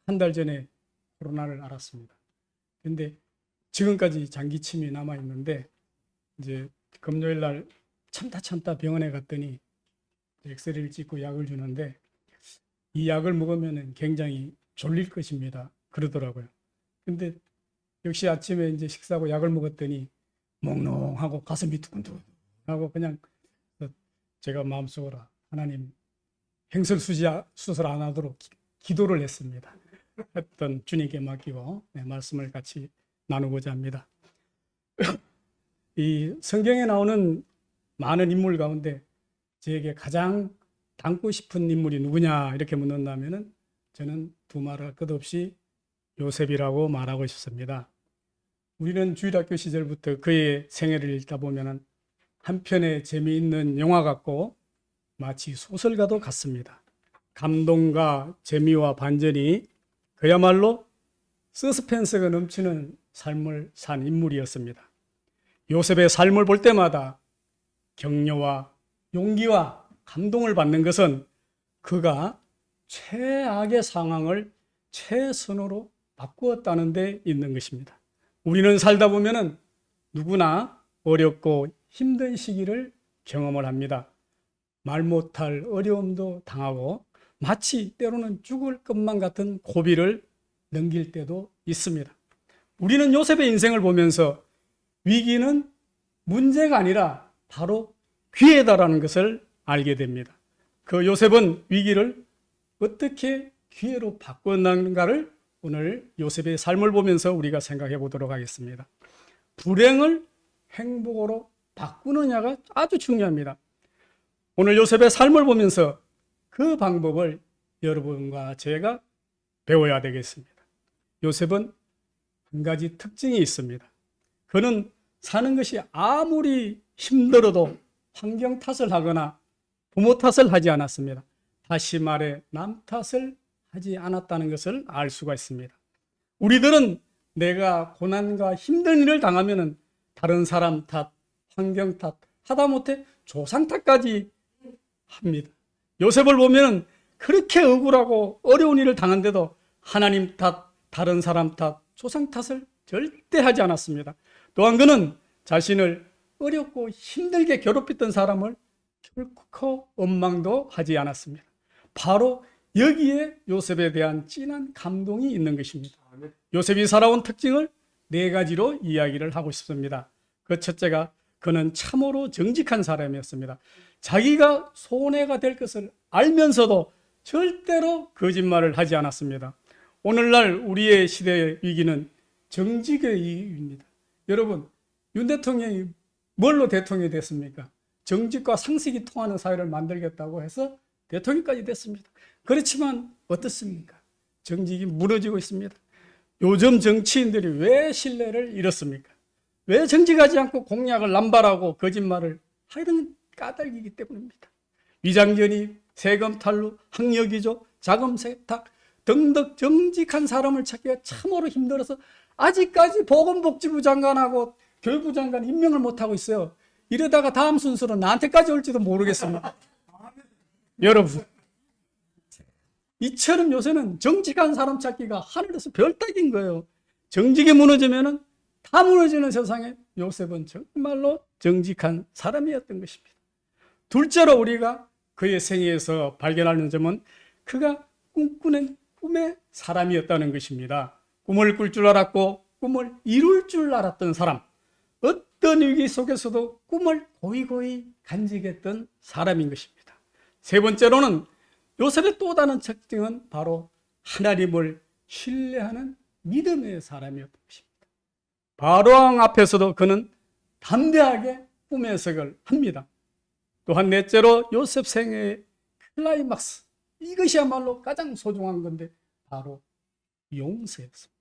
한 달 전에 코로나를 앓았습니다. 근데 지금까지 장기침이 남아 있는데 이제 금요일 날 참다 병원에 갔더니 엑스레이를 찍고 약을 주는데 이 약을 먹으면 굉장히 졸릴 것입니다. 그러더라고요. 근데 역시 아침에 이제 식사하고 약을 먹었더니 몽롱하고 가슴이 두근두근하고 그냥 제가 마음속으로 하나님 횡설수설 안 하도록 기도를 했습니다. 했던 주님께 맡기고 말씀을 같이 나누고자 합니다. 이 성경에 나오는 많은 인물 가운데 저에게 가장 닮고 싶은 인물이 누구냐 이렇게 묻는다면은 저는 두말할 것 없이 요셉이라고 말하고 싶습니다. 우리는 주일학교 시절부터 그의 생애를 읽다 보면은 한편의 재미있는 영화 같고 마치 소설가도 같습니다. 감동과 재미와 반전이 그야말로 서스펜스가 넘치는 삶을 산 인물이었습니다. 요셉의 삶을 볼 때마다 격려와 용기와 감동을 받는 것은 그가 최악의 상황을 최선으로 바꾸었다는 데 있는 것입니다. 우리는 살다 보면은 누구나 어렵고 힘든 시기를 경험을 합니다. 말 못할 어려움도 당하고 마치 때로는 죽을 것만 같은 고비를 넘길 때도 있습니다. 우리는 요셉의 인생을 보면서 위기는 문제가 아니라 바로 기회다라는 것을 알게 됩니다. 그 요셉은 위기를 어떻게 기회로 바꿨는가를 오늘 요셉의 삶을 보면서 우리가 생각해 보도록 하겠습니다. 불행을 행복으로 바꾸느냐가 아주 중요합니다. 오늘 요셉의 삶을 보면서 그 방법을 여러분과 제가 배워야 되겠습니다. 요셉은 한 가지 특징이 있습니다. 그는 사는 것이 아무리 힘들어도 환경 탓을 하거나 부모 탓을 하지 않았습니다. 다시 말해 남 탓을 하지 않았다는 것을 알 수가 있습니다. 우리들은 내가 고난과 힘든 일을 당하면 다른 사람 탓, 환경 탓, 하다못해 조상 탓까지 합니다. 요셉을 보면 그렇게 억울하고 어려운 일을 당한데도 하나님 탓, 다른 사람 탓, 조상 탓을 절대 하지 않았습니다. 또한 그는 자신을 어렵고 힘들게 괴롭혔던 사람을 결코 원망도 하지 않았습니다. 바로 여기에 요셉에 대한 진한 감동이 있는 것입니다. 요셉이 살아온 특징을 네 가지로 이야기를 하고 싶습니다. 그 첫째가 그는 참으로 정직한 사람이었습니다. 자기가 손해가 될 것을 알면서도 절대로 거짓말을 하지 않았습니다. 오늘날 우리의 시대의 위기는 정직의 위기입니다. 여러분, 윤 대통령이 뭘로 대통령이 됐습니까? 정직과 상식이 통하는 사회를 만들겠다고 해서 대통령까지 됐습니다. 그렇지만 어떻습니까? 정직이 무너지고 있습니다. 요즘 정치인들이 왜 신뢰를 잃었습니까? 왜 정직하지 않고 공약을 남발하고 거짓말을 하는 까닭이기 때문입니다. 위장전입, 세금 탈루, 학력 위조, 자금 세탁 등등 정직한 사람을 찾기가 참으로 힘들어서 아직까지 보건복지부 장관하고 교육부 장관 임명을 못하고 있어요. 이러다가 다음 순서로 나한테까지 올지도 모르겠습니다. 여러분, 이처럼 요새는 정직한 사람 찾기가 하늘에서 별 따기인 거예요. 정직이 무너지면은 다 무너지는 세상에 요셉은 정말로 정직한 사람이었던 것입니다. 둘째로 우리가 그의 생애에서 발견하는 점은 그가 꿈꾸는 꿈의 사람이었다는 것입니다. 꿈을 꿀 줄 알았고 꿈을 이룰 줄 알았던 사람, 어떤 위기 속에서도 꿈을 고이고이 간직했던 사람인 것입니다. 세 번째로는 요셉의 또 다른 특징은 바로 하나님을 신뢰하는 믿음의 사람이었던 것입니다. 바로왕 앞에서도 그는 담대하게 꿈의 해석을 합니다. 또한 넷째로 요셉 생애의 클라이막스, 이것이야말로 가장 소중한 건데 바로 용서였습니다.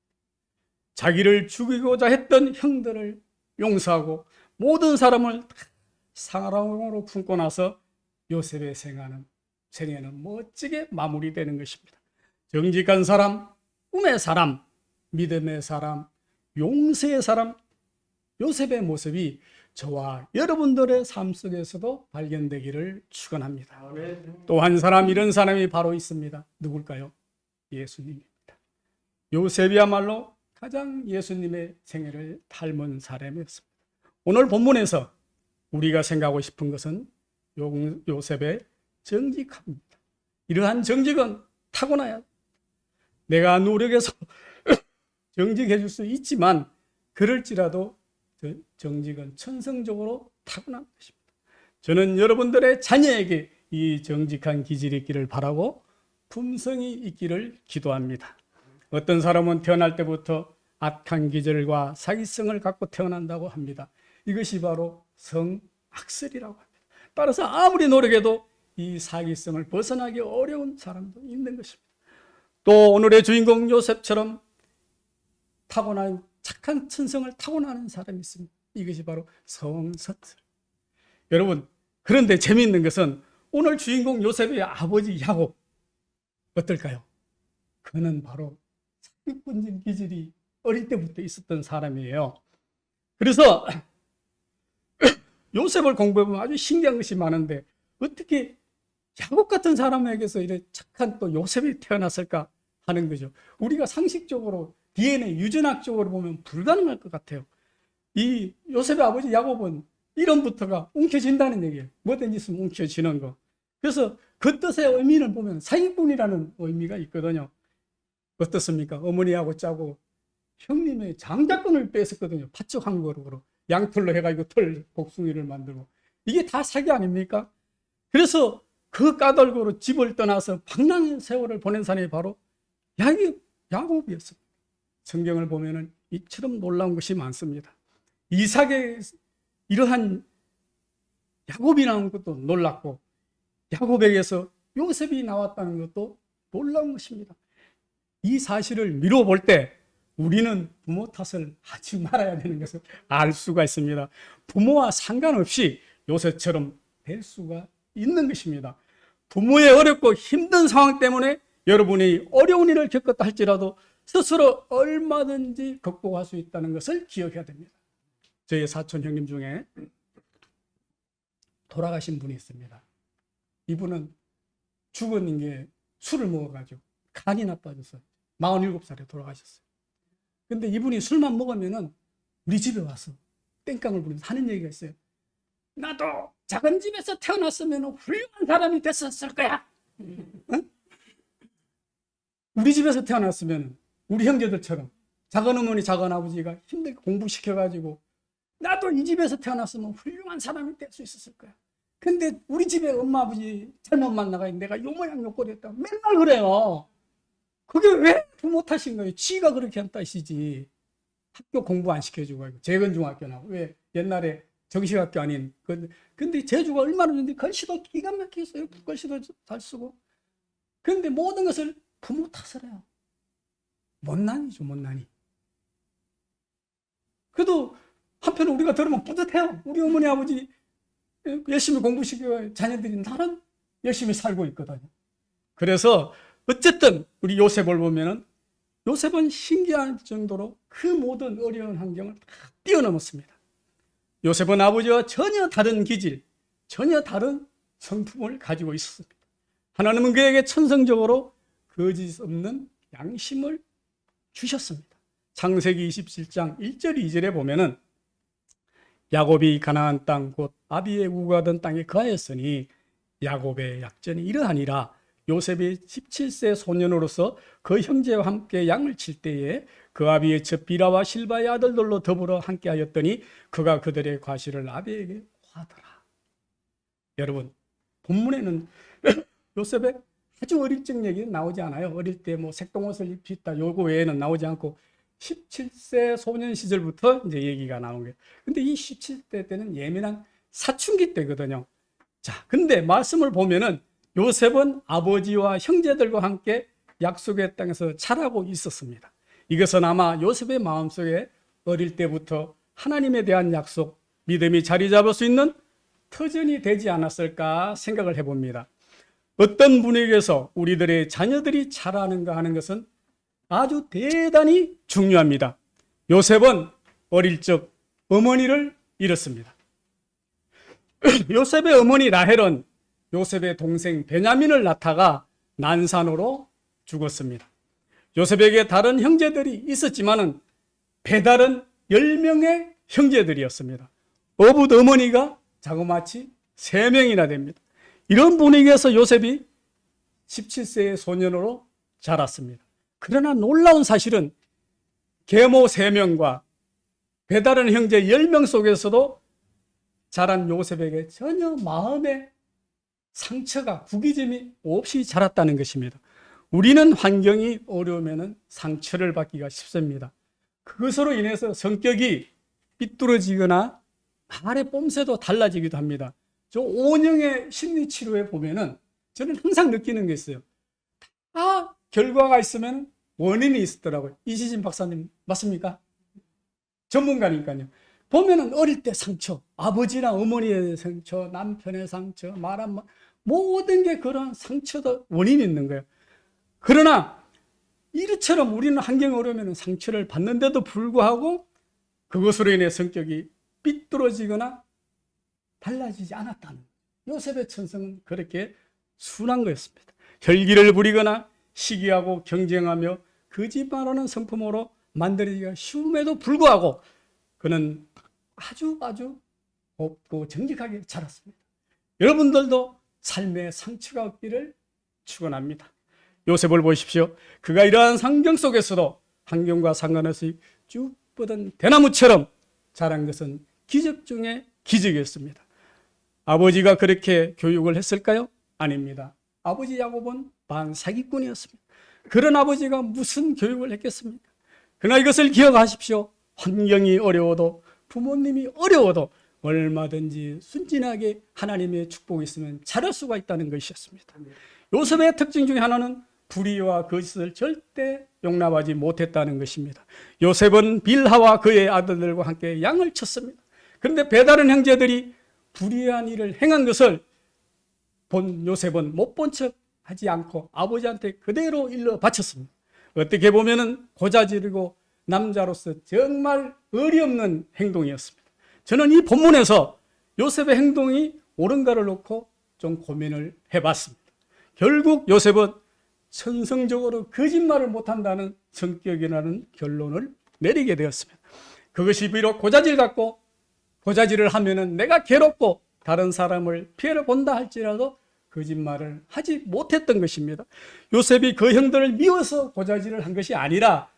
자기를 죽이고자 했던 형들을 용서하고 모든 사람을 사랑으로 품고 나서 요셉의 생애는 멋지게 마무리되는 것입니다. 정직한 사람, 꿈의 사람, 믿음의 사람, 용서의 사람, 요셉의 모습이 저와 여러분들의 삶 속에서도 발견되기를 축원합니다. 또 한 사람, 이런 사람이 바로 있습니다. 누굴까요? 예수님입니다. 요셉이야말로 가장 예수님의 생애를 닮은 사람이었습니다. 오늘 본문에서 우리가 생각하고 싶은 것은 요셉의 정직함입니다. 이러한 정직은 타고나야 내가 노력해서 정직해 줄 수 있지만 그럴지라도 정직은 천성적으로 타고난 것입니다. 저는 여러분들의 자녀에게 이 정직한 기질이 있기를 바라고 품성이 있기를 기도합니다. 어떤 사람은 태어날 때부터 악한 기질과 사기성을 갖고 태어난다고 합니다. 이것이 바로 성악설이라고 합니다. 따라서 아무리 노력해도 이 사기성을 벗어나기 어려운 사람도 있는 것입니다. 또 오늘의 주인공 요셉처럼 타고난 착한 천성을 타고나는 사람이 있습니다. 이것이 바로 성선설. 여러분, 그런데 재미있는 것은 오늘 주인공 요셉의 아버지 야곱 어떨까요? 그는 바로 사기꾼적 기질이 어릴 때부터 있었던 사람이에요. 그래서 요셉을 공부해보면 아주 신기한 것이 많은데 어떻게 야곱 같은 사람에게서 이렇게 착한 또 요셉이 태어났을까 하는 거죠. 우리가 상식적으로 DNA 유전학적으로 보면 불가능할 것 같아요. 이 요셉의 아버지 야곱은 이름부터가 움켜진다는 얘기예요. 뭐든지 있으면 움켜지는 거. 그래서 그 뜻의 의미를 보면 사기꾼이라는 의미가 있거든요. 어떻습니까? 어머니하고 짜고 형님의 장자권을 뺏었거든요. 파적 한거로 양털로 해가지고 털 복숭이를 만들고 이게 다 사기 아닙니까? 그래서 그 까닭으로 집을 떠나서 방랑의 세월을 보낸 사람이 바로 야곱이었습니다. 성경을 보면은 이처럼 놀라운 것이 많습니다. 이삭의 이러한 야곱이 나온 것도 놀랍고 야곱에게서 요셉이 나왔다는 것도 놀라운 것입니다. 이 사실을 미루어 볼 때 우리는 부모 탓을 하지 말아야 되는 것을 알 수가 있습니다. 부모와 상관없이 요셉처럼 될 수가 있는 것입니다. 부모의 어렵고 힘든 상황 때문에 여러분이 어려운 일을 겪었다 할지라도 스스로 얼마든지 극복할 수 있다는 것을 기억해야 됩니다. 저희 사촌 형님 중에 돌아가신 분이 있습니다. 이분은 죽은 게 술을 먹어가지고 간이 나빠져서 47살에 돌아가셨어요. 근데 이분이 술만 먹으면은 우리 집에 와서 땡깡을 부리면서 하는 얘기가 있어요. 나도 작은 집에서 태어났으면 훌륭한 사람이 됐었을 거야. 응? 우리 집에서 태어났으면 우리 형제들처럼 작은 어머니 작은 아버지가 힘들게 공부시켜가지고 나도 이 집에서 태어났으면 훌륭한 사람이 될 수 있었을 거야. 근데 우리 집에 엄마 아버지 잘못 만나가 내가 요 모양 요 꼴이 했다고 맨날 그래요. 그게 왜 부모 탓인 거예요? 지가 그렇게 한 탓이지. 학교 공부 안 시켜주고 재건중학교 나고 왜 옛날에 정식학교 아닌 근데 제주가 얼마나 좋은데 글씨도 기가 막히겠어요. 글씨도 잘 쓰고. 근데 모든 것을 부모 탓을 해요. 못난이죠, 못난이. 그래도 한편 우리가 들으면 뿌듯해요. 우리 어머니 아버지 열심히 공부시켜 자녀들이 나름 열심히 살고 있거든요. 그래서 어쨌든 우리 요셉을 보면은 요셉은 신기할 정도로 그 모든 어려운 환경을 다 뛰어넘었습니다. 요셉은 아버지와 전혀 다른 기질, 전혀 다른 성품을 가지고 있었습니다. 하나님은 그에게 천성적으로 거짓 없는 양심을 주셨습니다. 창세기 27장 1절 2절에 보면은 야곱이 가나안 땅 곧 아비의 우거하던 땅에 거하였으니 야곱의 약전이 이러하니라. 요셉이 17세 소년으로서 그 형제와 함께 양을 칠 때에 그 아비의 첩 비라와 실바의 아들들로 더불어 함께 하였더니 그가 그들의 과실을 아비에게 화하더라. 여러분, 본문에는 요셉의 아주 어릴 적 얘기는 나오지 않아요. 어릴 때 뭐 색동옷을 입혔다 요거 외에는 나오지 않고 17세 소년 시절부터 이제 얘기가 나온 거예요. 근데 이 17세 때는 예민한 사춘기 때거든요. 자, 근데 말씀을 보면은 요셉은 아버지와 형제들과 함께 약속의 땅에서 자라고 있었습니다. 이것은 아마 요셉의 마음속에 어릴 때부터 하나님에 대한 약속, 믿음이 자리 잡을 수 있는 터전이 되지 않았을까 생각을 해봅니다. 어떤 분위기에서 우리들의 자녀들이 자라는가 하는 것은 아주 대단히 중요합니다. 요셉은 어릴 적 어머니를 잃었습니다. 요셉의 어머니 라헬은 요셉의 동생 베냐민을 낳다가 난산으로 죽었습니다. 요셉에게 다른 형제들이 있었지만은 배달은 10명의 형제들이었습니다. 어붓 어머니가 자그마치 3명이나 됩니다. 이런 분위기에서 요셉이 17세의 소년으로 자랐습니다. 그러나 놀라운 사실은 계모 3명과 배다른 형제 10명 속에서도 자란 요셉에게 전혀 마음의 상처가 구기점이 없이 자랐다는 것입니다. 우리는 환경이 어려우면 상처를 받기가 쉽습니다. 그것으로 인해서 성격이 삐뚤어지거나 말의 뽐새도 달라지기도 합니다. 저 오은영의 심리치료에 보면은 저는 항상 느끼는 게 있어요. 다 결과가 있으면 원인이 있더라고요. 이시진 박사님 맞습니까? 전문가니까요. 보면은 어릴 때 상처, 아버지나 어머니의 상처, 남편의 상처, 말한 말, 모든 게 그런 상처도 원인이 있는 거예요. 그러나 이처럼 우리는 환경이 어려우면 상처를 받는데도 불구하고 그것으로 인해 성격이 삐뚤어지거나 달라지지 않았다는 거예요. 요셉의 천성은 그렇게 순한 거였습니다. 혈기를 부리거나 시기하고 경쟁하며 거짓말하는 성품으로 만들어지기가 쉬움에도 불구하고 그는 아주 곱고 정직하게 자랐습니다. 여러분들도 삶의 상처가 없기를 축원합니다. 요셉을 보십시오. 그가 이러한 환경 속에서도 환경과 상관없이 쭉 뻗은 대나무처럼 자란 것은 기적 중에 기적이었습니다. 아버지가 그렇게 교육을 했을까요? 아닙니다. 아버지 야곱은 반사기꾼이었습니다. 그런 아버지가 무슨 교육을 했겠습니까? 그러나 이것을 기억하십시오. 환경이 어려워도 부모님이 어려워도 얼마든지 순진하게 하나님의 축복이 있으면 잘할 수가 있다는 것이었습니다. 요셉의 특징 중에 하나는 불의와 거짓을 절대 용납하지 못했다는 것입니다. 요셉은 빌하와 그의 아들들과 함께 양을 쳤습니다. 그런데 배다른 형제들이 불의한 일을 행한 것을 본 요셉은 못 본 척 하지 않고 아버지한테 그대로 일러 바쳤습니다. 어떻게 보면은 고자질이고 남자로서 정말 어리없는 행동이었습니다. 저는 이 본문에서 요셉의 행동이 옳은가를 놓고 좀 고민을 해봤습니다. 결국 요셉은 천성적으로 거짓말을 못한다는 성격이라는 결론을 내리게 되었습니다. 그것이 비록 고자질 같고 고자질을 하면은 내가 괴롭고 다른 사람을 피해를 본다 할지라도 거짓말을 하지 못했던 것입니다. 요셉이 그 형들을 미워서 고자질을 한 것이 아니라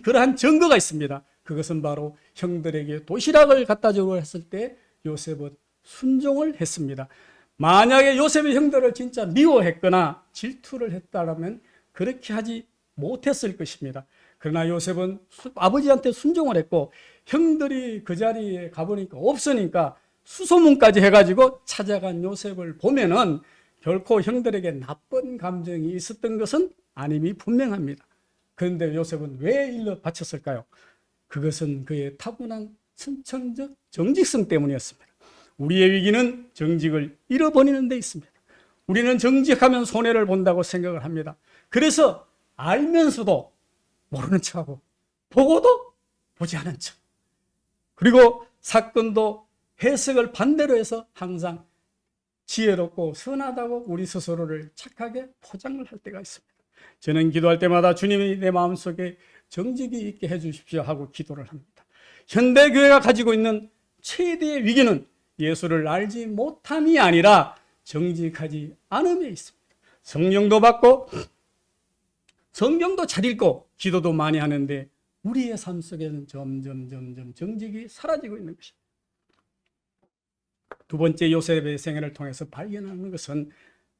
그러한 증거가 있습니다. 그것은 바로 형들에게 도시락을 갖다 주고 했을 때 요셉은 순종을 했습니다. 만약에 요셉의 형들을 진짜 미워했거나 질투를 했다면 그렇게 하지 못했을 것입니다. 그러나 요셉은 아버지한테 순종을 했고 형들이 그 자리에 가보니까 없으니까 수소문까지 해가지고 찾아간 요셉을 보면은 결코 형들에게 나쁜 감정이 있었던 것은 아님이 분명합니다. 그런데 요셉은 왜 일러 바쳤을까요? 그것은 그의 타고난 선천적 정직성 때문이었습니다. 우리의 위기는 정직을 잃어버리는 데 있습니다. 우리는 정직하면 손해를 본다고 생각을 합니다. 그래서 알면서도 모르는 척하고 보고도 보지 않은 척, 그리고 사건도 해석을 반대로 해서 항상 지혜롭고 선하다고 우리 스스로를 착하게 포장을 할 때가 있습니다. 저는 기도할 때마다 주님이 내 마음속에 정직이 있게 해주십시오 하고 기도를 합니다. 현대교회가 가지고 있는 최대의 위기는 예수를 알지 못함이 아니라 정직하지 않음에 있습니다. 성령도 받고 성경도 잘 읽고 기도도 많이 하는데 우리의 삶 속에는 점점 정직이 사라지고 있는 것입니다. 두 번째 요셉의 생애를 통해서 발견하는 것은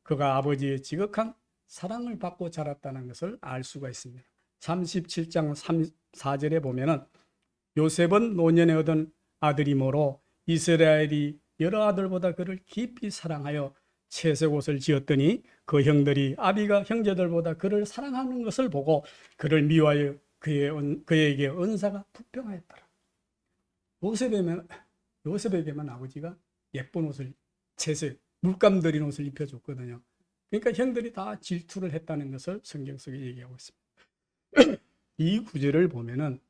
그가 아버지의 지극한 사랑을 받고 자랐다는 것을 알 수가 있습니다. 37장 4절에 보면은 요셉은 노년에 얻은 아들이므로 이스라엘이 여러 아들보다 그를 깊이 사랑하여 채색 옷을 지었더니 그 형들이 아비가 형제들보다 그를 사랑하는 것을 보고 그를 미워하여 그에게 은사가 불평하였더라. 요셉에게만 아버지가 예쁜 옷을 채색 물감 들인 옷을 입혀줬거든요. 그러니까 형들이 다 질투를 했다는 것을 성경 속에 얘기하고 있습니다. 이 구절을 보면은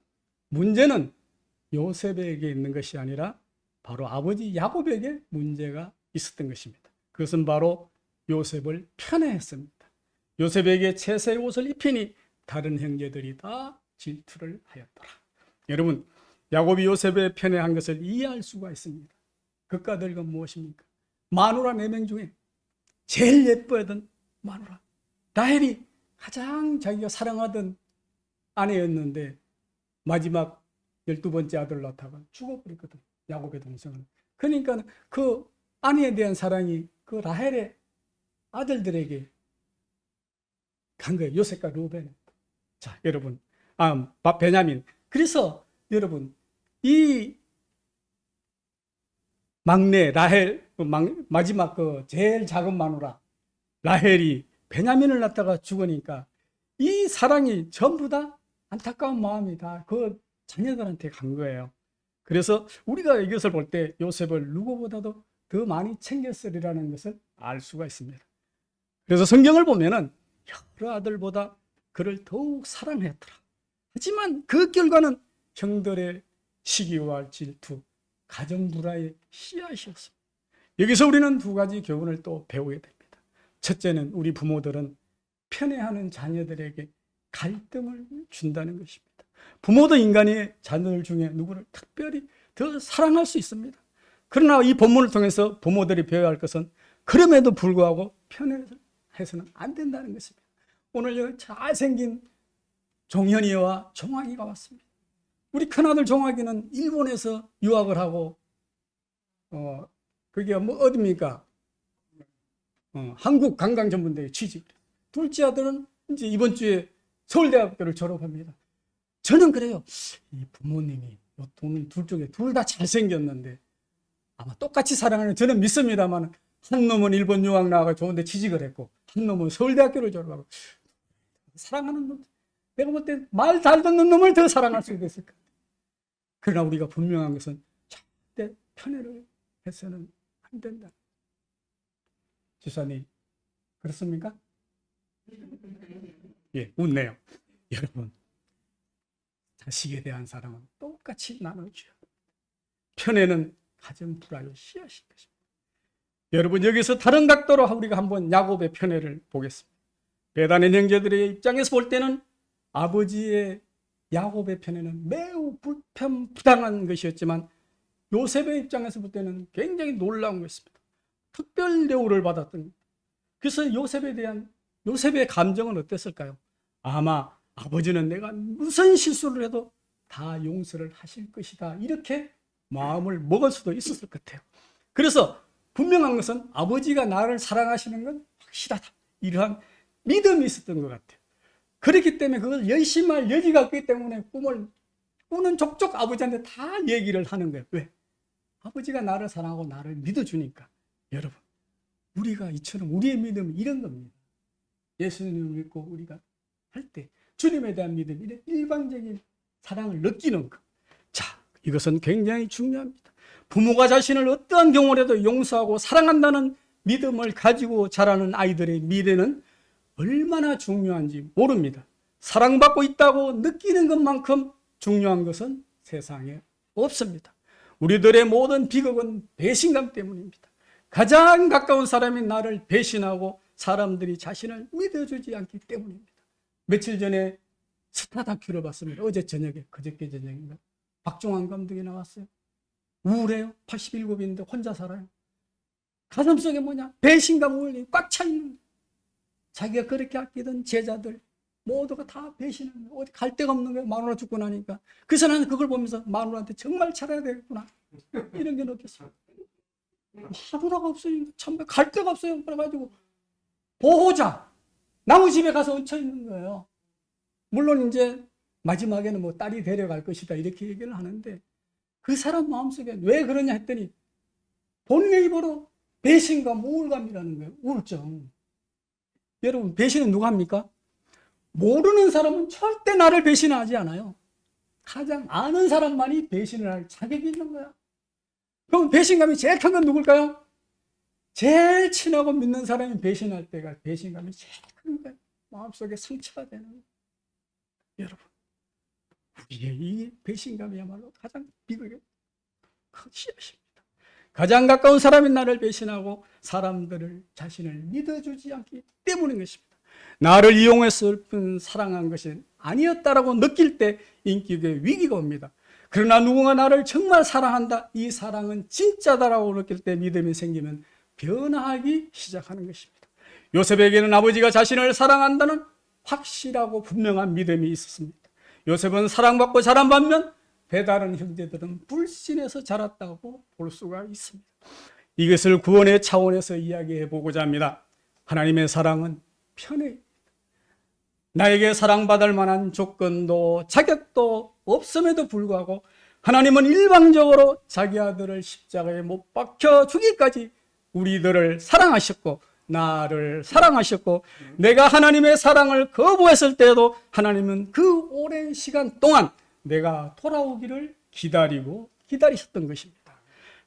문제는 요셉에게 있는 것이 아니라 바로 아버지 야곱에게 문제가 있었던 것입니다. 그것은 바로 요셉을 편애했습니다. 요셉에게 채색 옷을 입히니 다른 형제들이 다 질투를 하였더라. 여러분, 야곱이 요셉의 편에 한 것을 이해할 수가 있습니다. 그가 들건 무엇입니까? 마누라 4명 중에 제일 예뻐하던 마누라 라헬이 가장 자기가 사랑하던 아내였는데 마지막 12번째 아들 낳다가 죽어버렸거든, 야곱의 동생은. 그러니까 그 아내에 대한 사랑이 그 라헬의 아들들에게 간 거예요. 요셉과 루벤. 자, 여러분, 베냐민. 그래서 여러분, 이 막내 라헬, 마지막 그 제일 작은 마누라 라헬이 베냐민을 낳다가 죽으니까 이 사랑이 전부 다 안타까운 마음이 다 그 자녀들한테 간 거예요. 그래서 우리가 이것을 볼 때 요셉을 누구보다도 더 많이 챙겼으리라는 것을 알 수가 있습니다. 그래서 성경을 보면은 여러 아들보다 그를 더욱 사랑했더라. 하지만 그 결과는 형들의 시기와 질투, 가정 불화의 씨앗이었습니다. 여기서 우리는 2가지 교훈을 또 배우게 됩니다. 첫째는 우리 부모들은 편애하는 자녀들에게 갈등을 준다는 것입니다. 부모도 인간의 자녀들 중에 누구를 특별히 더 사랑할 수 있습니다. 그러나 이 본문을 통해서 부모들이 배워야 할 것은 그럼에도 불구하고 편애해서는 안 된다는 것입니다. 오늘 여기 잘생긴 종현이와 종학이가 왔습니다. 우리 큰아들 종학이는 일본에서 유학을 하고 그게 뭐 어디입니까? 한국관광전문대에 취직. 둘째 아들은 이제 이번 주에 서울대학교를 졸업합니다. 저는 그래요. 이 부모님이 둘 중에 둘 다 잘생겼는데 아마 똑같이 사랑하는, 저는 믿습니다만, 한 놈은 일본 유학 나와서 좋은데 취직을 했고 한 놈은 서울대학교를 졸업하고, 사랑하는 놈, 내가 볼 때 말 잘 듣는 놈을 더 사랑할 수 있을까? 그러나 우리가 분명한 것은 절대 편애를 해서는 안 된다. 지사님, 그렇습니까? 예, 웃네요. 여러분, 자식에 대한 사랑은 똑같이 나눠줘야 합니다. 편애는 가정 불화의 씨앗인 것입니다. 여러분, 여기서 다른 각도로 우리가 한번 야곱의 편애를 보겠습니다. 배단의 형제들의 입장에서 볼 때는 아버지의 야곱의 편애는 매우 불편부당한 것이었지만 요셉의 입장에서 볼 때는 굉장히 놀라운 것입니다. 특별 대우를 받았던 것. 그래서 요셉의 감정은 어땠을까요? 아마 아버지는 내가 무슨 실수를 해도 다 용서를 하실 것이다, 이렇게 마음을 먹을 수도 있었을 것 같아요. 그래서 분명한 것은 아버지가 나를 사랑하시는 건 확실하다, 이러한 믿음이 있었던 것 같아요. 그렇기 때문에 그걸 열심히 할 여지가 없기 때문에 꿈을 꾸는 족족 아버지한테 다 얘기를 하는 거예요. 왜? 아버지가 나를 사랑하고 나를 믿어주니까. 여러분, 우리가 이처럼 우리의 믿음은 이런 겁니다. 예수님을 믿고 우리가 할 때 주님에 대한 믿음, 이런 일방적인 사랑을 느끼는 것. 자, 이것은 굉장히 중요합니다. 부모가 자신을 어떠한 경우라도 용서하고 사랑한다는 믿음을 가지고 자라는 아이들의 미래는 얼마나 중요한지 모릅니다. 사랑받고 있다고 느끼는 것만큼 중요한 것은 세상에 없습니다. 우리들의 모든 비극은 배신감 때문입니다. 가장 가까운 사람이 나를 배신하고 사람들이 자신을 믿어주지 않기 때문입니다. 며칠 전에 스타 다큐를 봤습니다. 어제 저녁에, 그저께 저녁인가. 박종환 감독이 나왔어요. 우울해요. 87인데 혼자 살아요. 가슴속에 뭐냐? 배신감, 우울이 꽉 차 있는 거예요. 자기가 그렇게 아끼던 제자들 모두가 다 배신하는 거예요. 어디 갈 데가 없는 거예요. 마누라 죽고 나니까. 그래서 나는 그걸 보면서 마누라한테 정말 잘해야 되겠구나, 이런 게 느꼈어요. 마누라가 없으니까 참 갈 데가 없어요. 그래가지고 보호자, 남의 집에 가서 얹혀 있는 거예요. 물론 이제 마지막에는 뭐 딸이 데려갈 것이다, 이렇게 얘기를 하는데 그 사람 마음속에 왜 그러냐 했더니 본인의 입으로 배신감, 우울감이라는 거예요. 우울증. 여러분, 배신은 누가 합니까? 모르는 사람은 절대 나를 배신하지 않아요. 가장 아는 사람만이 배신을 할 자격이 있는 거야. 그럼 배신감이 제일 큰 건 누굴까요? 제일 친하고 믿는 사람이 배신할 때가 배신감이 제일 큰 거예요. 마음속에 상처가 되는 거예요. 여러분, 우리의 이 배신감이야말로 가장 비극의 큰 씨앗입니다. 가장 가까운 사람이 나를 배신하고 사람들을, 자신을 믿어주지 않기 때문인 것입니다. 나를 이용했을 뿐 사랑한 것이 아니었다라고 느낄 때 인격의 위기가 옵니다. 그러나 누군가 나를 정말 사랑한다, 이 사랑은 진짜다라고 느낄 때 믿음이 생기면 변화하기 시작하는 것입니다. 요셉에게는 아버지가 자신을 사랑한다는 확실하고 분명한 믿음이 있었습니다. 요셉은 사랑받고 자란 반면 배다른 형제들은 불신에서 자랐다고 볼 수가 있습니다. 이것을 구원의 차원에서 이야기해 보고자 합니다. 하나님의 사랑은 편애입니다. 나에게 사랑받을 만한 조건도 자격도 없음에도 불구하고 하나님은 일방적으로 자기 아들을 십자가에 못 박혀 주기까지 우리들을 사랑하셨고 나를 사랑하셨고, 내가 하나님의 사랑을 거부했을 때도 하나님은 그 오랜 시간 동안 내가 돌아오기를 기다리셨던 것입니다.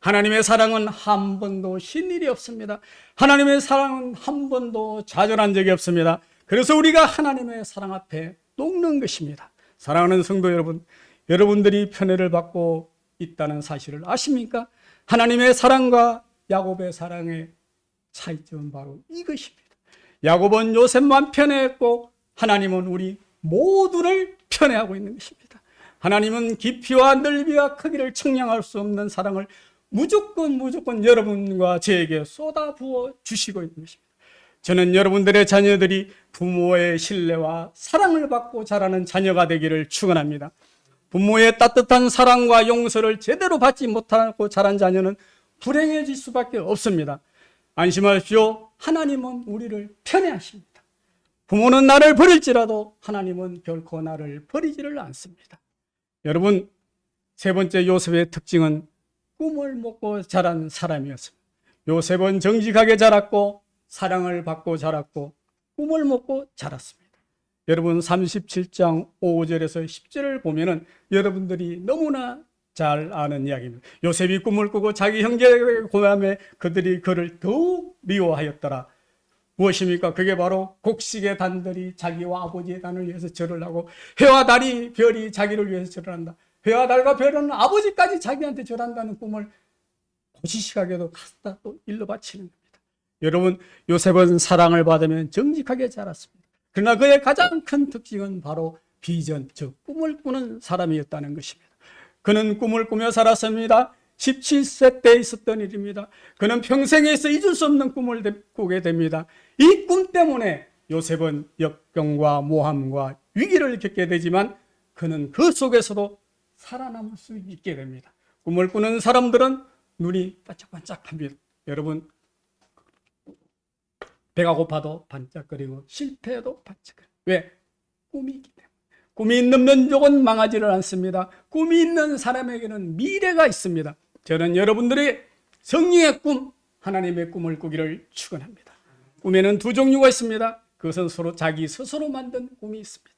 하나님의 사랑은 한 번도 쉰 일이 없습니다. 하나님의 사랑은 한 번도 좌절한 적이 없습니다. 그래서 우리가 하나님의 사랑 앞에 녹는 것입니다. 사랑하는 성도 여러분, 여러분들이 편애를 받고 있다는 사실을 아십니까? 하나님의 사랑과 야곱의 사랑의 차이점은 바로 이것입니다. 야곱은 요셉만 편애했고 하나님은 우리 모두를 편애하고 있는 것입니다. 하나님은 깊이와 넓이와 크기를 측량할 수 없는 사랑을 무조건 여러분과 저에게 쏟아부어 주시고 있는 것입니다. 저는 여러분들의 자녀들이 부모의 신뢰와 사랑을 받고 자라는 자녀가 되기를 축원합니다. 부모의 따뜻한 사랑과 용서를 제대로 받지 못하고 자란 자녀는 불행해질 수밖에 없습니다. 안심하십시오. 하나님은 우리를 편애하십니다. 부모는 나를 버릴지라도 하나님은 결코 나를 버리지를 않습니다. 여러분, 세 번째 요셉의 특징은 꿈을 먹고 자란 사람이었습니다. 요셉은 정직하게 자랐고 사랑을 받고 자랐고 꿈을 먹고 자랐습니다. 여러분, 37장 5절에서 10절을 보면은 여러분들이 너무나 잘 아는 이야기입니다. 요셉이 꿈을 꾸고 자기 형제에게 고함에 그들이 그를 더욱 미워하였더라. 무엇입니까? 그게 바로 곡식의 단들이 자기와 아버지의 단을 위해서 절을 하고 해와 달이 별이 자기를 위해서 절을 한다. 해와 달과 별은 아버지까지 자기한테 절한다는 꿈을 고시시하게도 갖다 또 일러 바치는 겁니다. 여러분, 요셉은 사랑을 받으면 정직하게 자랐습니다. 그러나 그의 가장 큰 특징은 바로 비전, 즉 꿈을 꾸는 사람이었다는 것입니다. 그는 꿈을 꾸며 살았습니다. 17세 때 있었던 일입니다. 그는 평생에서 잊을 수 없는 꿈을 꾸게 됩니다. 이 꿈 때문에 요셉은 역경과 모함과 위기를 겪게 되지만 그는 그 속에서도 살아남을 수 있게 됩니다. 꿈을 꾸는 사람들은 눈이 반짝반짝합니다. 여러분, 배가 고파도 반짝거리고 실패해도 반짝거리고. 왜? 꿈이 있기 때문에. 꿈이 있는 민족은 망하지를 않습니다. 꿈이 있는 사람에게는 미래가 있습니다. 저는 여러분들의 성령의 꿈, 하나님의 꿈을 꾸기를 축원합니다. 꿈에는 두 종류가 있습니다. 그것은 서로 자기 스스로 만든 꿈이 있습니다.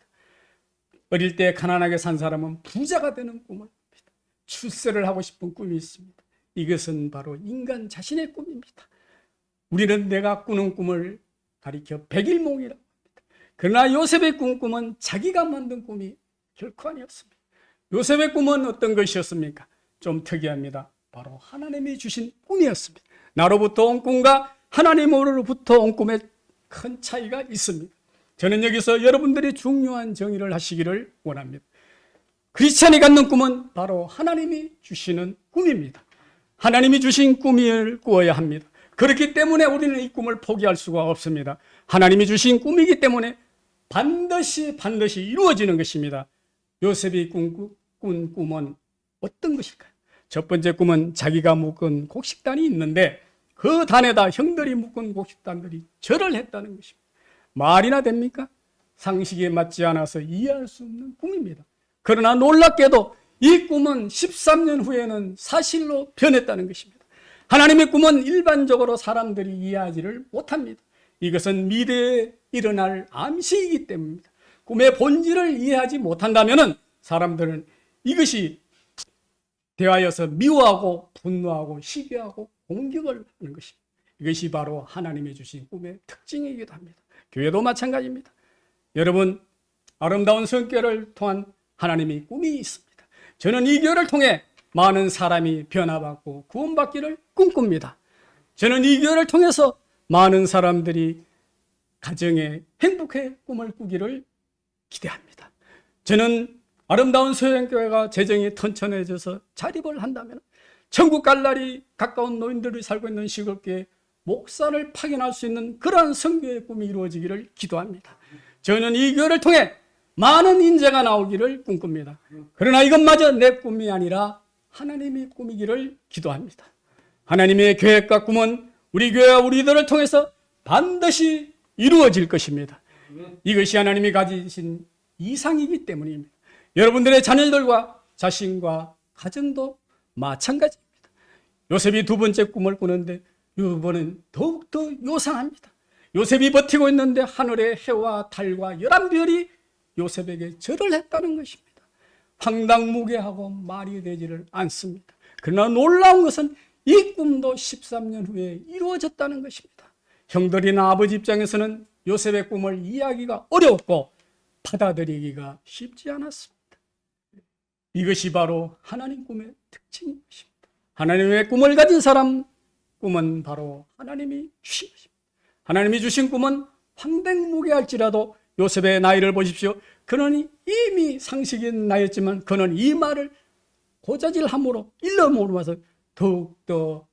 어릴 때 가난하게 산 사람은 부자가 되는 꿈을 꿉니다. 출세를 하고 싶은 꿈이 있습니다. 이것은 바로 인간 자신의 꿈입니다. 우리는 내가 꾸는 꿈을 가리켜 백일몽이라고 합니다. 그러나 요셉의 꿈은 자기가 만든 꿈이 결코 아니었습니다. 요셉의 꿈은 어떤 것이었습니까? 좀 특이합니다. 바로 하나님이 주신 꿈이었습니다. 나로부터 온 꿈과 하나님으로부터 온 꿈에 큰 차이가 있습니다. 저는 여기서 여러분들이 중요한 정의를 하시기를 원합니다. 크리스찬이 갖는 꿈은 바로 하나님이 주시는 꿈입니다. 하나님이 주신 꿈을 꾸어야 합니다. 그렇기 때문에 우리는 이 꿈을 포기할 수가 없습니다. 하나님이 주신 꿈이기 때문에 반드시 이루어지는 것입니다. 요셉이 꾼 꿈은 어떤 것일까요? 첫 번째 꿈은 자기가 묶은 곡식단이 있는데 그 단에다 형들이 묶은 곡식단들이 절을 했다는 것입니다. 말이나 됩니까? 상식에 맞지 않아서 이해할 수 없는 꿈입니다. 그러나 놀랍게도 이 꿈은 13년 후에는 사실로 변했다는 것입니다. 하나님의 꿈은 일반적으로 사람들이 이해하지를 못합니다. 이것은 미래에 일어날 암시이기 때문입니다. 꿈의 본질을 이해하지 못한다면 사람들은 이것이 대하여서 미워하고 분노하고 시기하고 공격을 하는 것입니다. 이것이 바로 하나님이 주신 꿈의 특징이기도 합니다. 교회도 마찬가지입니다. 여러분, 아름다운 성결을 통한 하나님의 꿈이 있습니다. 저는 이 교회를 통해 많은 사람이 변화받고 구원받기를 꿈꿉니다. 저는 이 교회를 통해서 많은 사람들이 가정의 행복의 꿈을 꾸기를 기대합니다. 저는 아름다운 소양교회가 재정이 튼튼해져서 자립을 한다면 천국 갈 날이 가까운 노인들이 살고 있는 시골교회 목사를 파견할 수 있는 그러한 선교의 꿈이 이루어지기를 기도합니다. 저는 이 교회를 통해 많은 인재가 나오기를 꿈꿉니다. 그러나 이것마저 내 꿈이 아니라 하나님의 꿈이기를 기도합니다. 하나님의 계획과 꿈은 우리 교회와 우리들을 통해서 반드시 이루어질 것입니다. 이것이 하나님이 가지신 이상이기 때문입니다. 여러분들의 자녀들과 자신과 가정도 마찬가지입니다. 요셉이 두 번째 꿈을 꾸는데 이번은 더욱더 요상합니다. 요셉이 버티고 있는데 하늘의 해와 달과 11별이 요셉에게 절을 했다는 것입니다. 황당무계하고 말이 되지를 않습니다. 그러나 놀라운 것은 이 꿈도 13년 후에 이루어졌다는 것입니다. 형들이나 아버지 입장에서는 요셉의 꿈을 이해하기가 어려웠고 받아들이기가 쉽지 않았습니다. 이것이 바로 하나님 꿈의 특징인 것입니다. 하나님의 꿈을 가진 사람, 꿈은 바로 하나님이 주신 것입니다. 하나님이 주신 꿈은 황당무계할지라도 요셉의 나이를 보십시오. 그는 이미 상식인 나이였지만 그는 이 말을 고자질함으로 일러모르면서 더욱더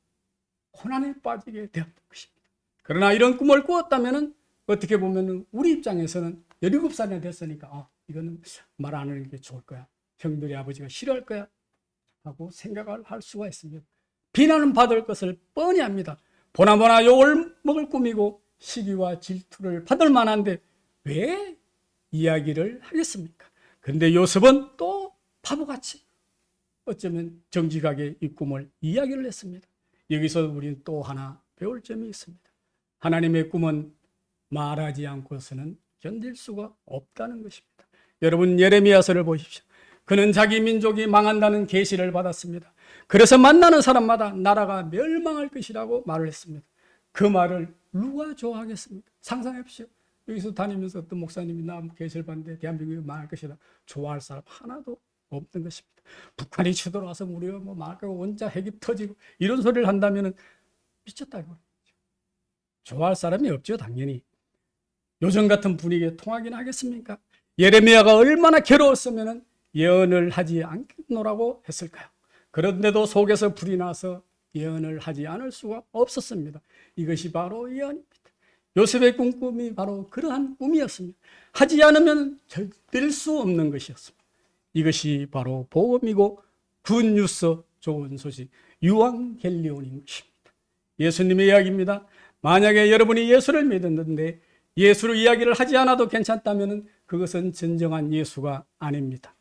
고난에 빠지게 되었던 것입니다. 그러나 이런 꿈을 꾸었다면 어떻게 보면 우리 입장에서는 17살이 됐으니까 이거는 말 안 하는 게 좋을 거야. 형들이 아버지가 싫어할 거야 하고 생각을 할 수가 있습니다. 비난은 받을 것을 뻔히 합니다. 보나마나 욕을 먹을 꿈이고 시기와 질투를 받을 만한데 왜 이야기를 하겠습니까? 그런데 요셉은 또 바보같이 어쩌면 정직하게 이 꿈을 이야기를 했습니다. 여기서 우리는 또 하나 배울 점이 있습니다. 하나님의 꿈은 말하지 않고서는 견딜 수가 없다는 것입니다. 여러분 예레미야서를 보십시오. 그는 자기 민족이 망한다는 계시를 받았습니다. 그래서 만나는 사람마다 나라가 멸망할 것이라고 말을 했습니다. 그 말을 누가 좋아하겠습니까? 상상해 보십시오. 여기서 다니면서 어떤 목사님이 나 계시를 봤는데 대한민국이 망할 것이다. 좋아할 사람 하나도 없는 것입니다. 북한이 쳐들어와서 우리가 망할 거고 원자 핵이 터지고 이런 소리를 한다면 미쳤다고. 좋아할 사람이 없죠, 당연히. 요즘 같은 분위기에 통하긴 하겠습니까? 예레미야가 얼마나 괴로웠으면 예언을 하지 않겠노라고 했을까요? 그런데도 속에서 불이 나서 예언을 하지 않을 수가 없었습니다. 이것이 바로 예언입니다. 요셉의 꿈이 바로 그러한 꿈이었습니다. 하지 않으면 절대될 수 없는 것이었습니다. 이것이 바로 복음이고 굿뉴스, 좋은 소식, 유앙겔리온인 것입니다. 예수님의 이야기입니다. 만약에 여러분이 예수를 믿었는데 예수를 이야기를 하지 않아도 괜찮다면 그것은 진정한 예수가 아닙니다.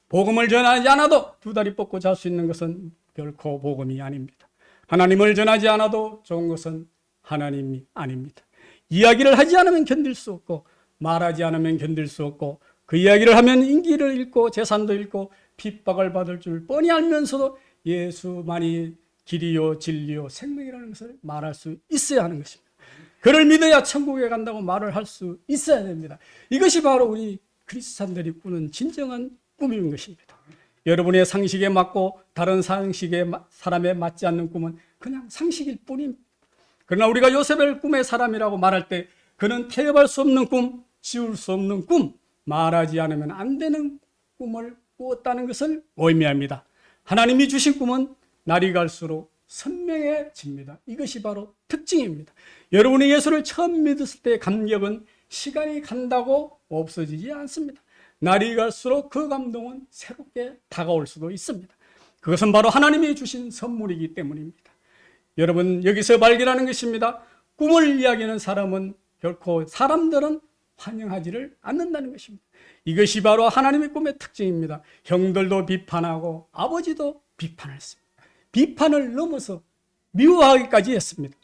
복음을 전하지 않아도 두 다리 뻗고 잘 수 있는 것은 결코 복음이 아닙니다. 하나님을 전하지 않아도 좋은 것은 하나님이 아닙니다. 이야기를 하지 않으면 견딜 수 없고 말하지 않으면 견딜 수 없고 그 이야기를 하면 인기를 잃고 재산도 잃고 핍박을 받을 줄 뻔히 알면서도 예수만이 길이요 진리요 생명이라는 것을 말할 수 있어야 하는 것입니다. 그를 믿어야 천국에 간다고 말을 할 수 있어야 됩니다. 이것이 바로 우리 그리스도인들이 꾸는 진정한 꿈인 것입니다. 여러분의 상식에 맞고 다른 상식의 사람에 맞지 않는 꿈은 그냥 상식일 뿐입니다. 그러나 우리가 요셉을 꿈의 사람이라고 말할 때 그는 태엽할 수 없는 꿈, 지울 수 없는 꿈, 말하지 않으면 안 되는 꿈을 꾸었다는 것을 의미합니다. 하나님이 주신 꿈은 날이 갈수록 선명해집니다. 이것이 바로 특징입니다. 여러분이 예수를 처음 믿었을 때의 감격은 시간이 간다고 없어지지 않습니다. 날이 갈수록 그 감동은 새롭게 다가올 수도 있습니다. 그것은 바로 하나님이 주신 선물이기 때문입니다. 여러분 여기서 발견하는 것입니다. 꿈을 이야기하는 사람은 결코 사람들은 환영하지를 않는다는 것입니다. 이것이 바로 하나님의 꿈의 특징입니다. 형들도 비판하고 아버지도 비판했습니다. 비판을 넘어서 미워하기까지 했습니다.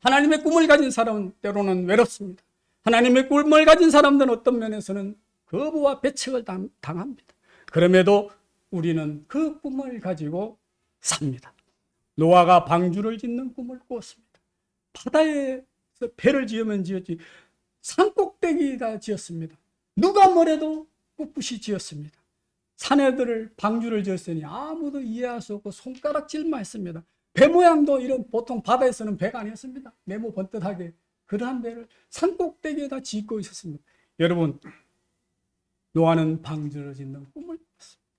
하나님의 꿈을 가진 사람은 때로는 외롭습니다. 하나님의 꿈을 가진 사람들은 어떤 면에서는 거부와 배척을 당합니다. 그럼에도 우리는 그 꿈을 가지고 삽니다. 노아가 방주를 짓는 꿈을 꾸었습니다. 바다에서 배를 지으면 지었지 산꼭대기에다 지었습니다. 누가 뭐래도 꿋꿋이 지었습니다. 사내들을 방주를 지었으니 아무도 이해할 수 없고 손가락질만 했습니다. 배 모양도 이런 보통 바다에서는 배가 아니었습니다. 네모 번듯하게 그러한 배를 산꼭대기에다 짓고 있었습니다. 여러분, 노아는 방주를 짓는 꿈을 꿨습니다.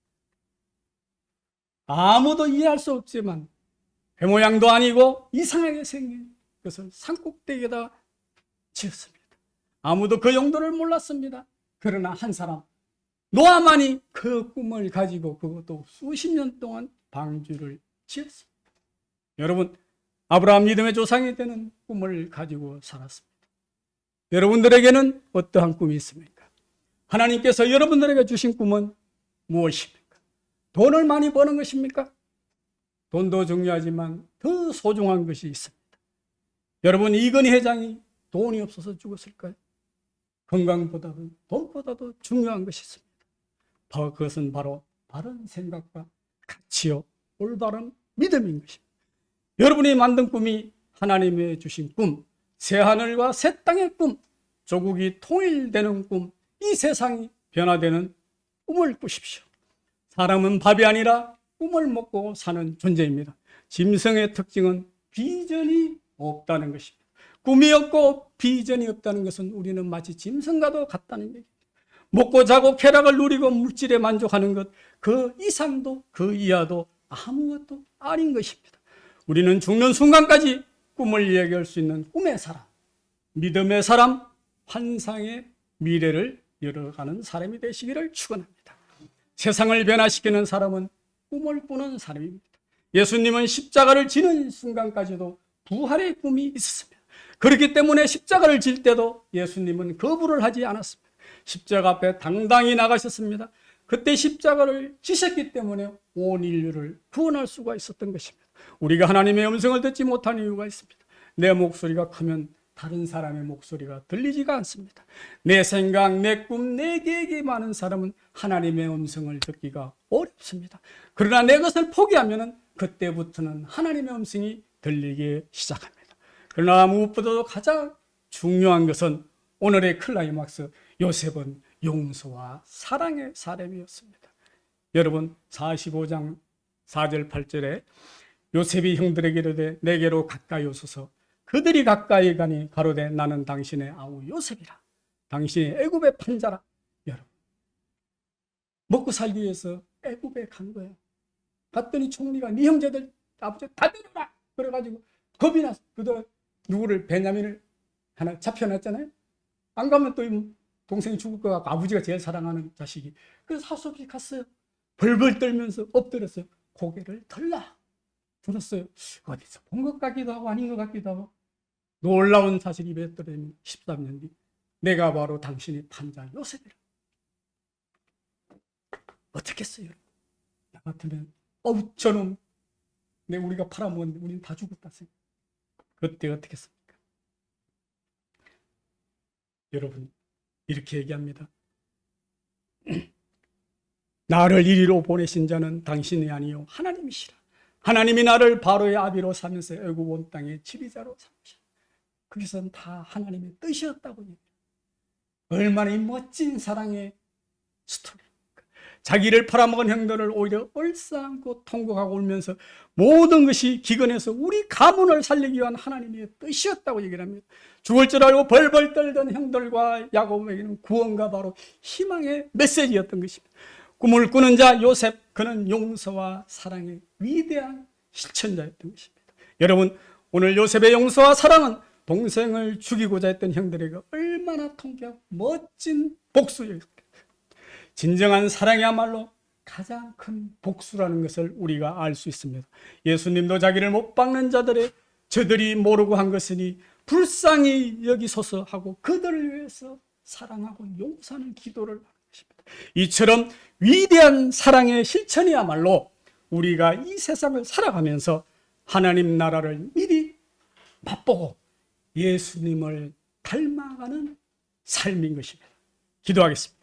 아무도 이해할 수 없지만 배 모양도 아니고 이상하게 생긴 것을 산꼭대기에다 지었습니다. 아무도 그 용도를 몰랐습니다. 그러나 한 사람, 노아만이 그 꿈을 가지고 그것도 수십 년 동안 방주를 지었습니다. 여러분, 아브라함 믿음의 조상이 되는 꿈을 가지고 살았습니다. 여러분들에게는 어떠한 꿈이 있습니까? 하나님께서 여러분들에게 주신 꿈은 무엇입니까? 돈을 많이 버는 것입니까? 돈도 중요하지만 더 소중한 것이 있습니다. 여러분, 이건희 회장이 돈이 없어서 죽었을까요? 건강보다도 돈보다도 중요한 것이 있습니다. 그것은 바로 바른 생각과 가치요 올바른 믿음인 것입니다. 여러분이 만든 꿈이 하나님의 주신 꿈, 새하늘과 새 땅의 꿈, 조국이 통일되는 꿈, 이 세상이 변화되는 꿈을 꾸십시오. 사람은 밥이 아니라 꿈을 먹고 사는 존재입니다. 짐승의 특징은 비전이 없다는 것입니다. 꿈이 없고 비전이 없다는 것은 우리는 마치 짐승과도 같다는 얘기입니다. 먹고 자고 쾌락을 누리고 물질에 만족하는 것, 그 이상도 그 이하도 아무것도 아닌 것입니다. 우리는 죽는 순간까지 꿈을 이야기할 수 있는 꿈의 사람, 믿음의 사람, 환상의 미래를 열어가는 사람이 되시기를 축원합니다. 세상을 변화시키는 사람은 꿈을 꾸는 사람입니다. 예수님은 십자가를 지는 순간까지도 부활의 꿈이 있었습니다. 그렇기 때문에 십자가를 질 때도 예수님은 거부를 하지 않았습니다. 십자가 앞에 당당히 나가셨습니다. 그때 십자가를 지셨기 때문에 온 인류를 구원할 수가 있었던 것입니다. 우리가 하나님의 음성을 듣지 못하는 이유가 있습니다. 내 목소리가 크면 다른 사람의 목소리가 들리지가 않습니다. 내 생각, 내 꿈, 내 계획이 많은 사람은 하나님의 음성을 듣기가 어렵습니다. 그러나 내 것을 포기하면 그때부터는 하나님의 음성이 들리기 시작합니다. 그러나 무엇보다도 가장 중요한 것은 오늘의 클라이막스, 요셉은 용서와 사랑의 사람이었습니다. 여러분, 45장 4절 8절에 요셉이 형들에게 이르되 내게로 가까이 오소서. 그들이 가까이 가니 가로되 나는 당신의 아우 요셉이라. 당신이 애굽의 판자라. 여러분, 먹고 살기 위해서 애굽에 간 거예요. 갔더니 총리가 네 형제들 아버지 다 데려라. 그래가지고 겁이 나서 그들 누구를 베냐민을 하나 잡혀놨잖아요. 안 가면 또 동생이 죽을 것 같고 아버지가 제일 사랑하는 자식이. 그래서 할 수 없이 갔어요. 벌벌 떨면서 엎드렸어요. 고개를 들었어요. 어디서 본 것 같기도 하고 아닌 것 같기도 하고. 놀라운 사실이 입에 떨어지면 13년 뒤 내가 바로 당신의 판자 요셉이라. 어떻겠어요? 나 같으면 저놈 우리가 팔아먹었는데 우리는 다 죽었다 생각. 그때 어떻겠습니까? 여러분, 이렇게 얘기합니다. 나를 이리로 보내신 자는 당신이 아니요 하나님이시라. 하나님이 나를 바로의 아비로 삼으셔 애굽 온 땅의 지휘자로 삼으셨다. 그것은 다 하나님의 뜻이었다고 얘기해요. 얼마나 멋진 사랑의 스토리입니까? 자기를 팔아먹은 형들을 오히려 얼싸안고 통곡하고 울면서 모든 것이 기근해서 우리 가문을 살리기 위한 하나님의 뜻이었다고 얘기를 합니다. 죽을 줄 알고 벌벌 떨던 형들과 야곱에게는 구원과 바로 희망의 메시지였던 것입니다. 꿈을 꾸는 자 요셉, 그는 용서와 사랑의 위대한 실천자였던 것입니다. 여러분, 오늘 요셉의 용서와 사랑은 동생을 죽이고자 했던 형들에게 얼마나 통쾌하고 멋진 복수였을까요? 진정한 사랑이야말로 가장 큰 복수라는 것을 우리가 알 수 있습니다. 예수님도 자기를 못 박는 자들의 저들이 모르고 한 것이니 불쌍히 여기소서 하고 그들을 위해서 사랑하고 용서하는 기도를 하는 것입니다. 이처럼 위대한 사랑의 실천이야말로 우리가 이 세상을 살아가면서 하나님 나라를 미리 맛보고 예수님을 닮아가는 삶인 것입니다. 기도하겠습니다.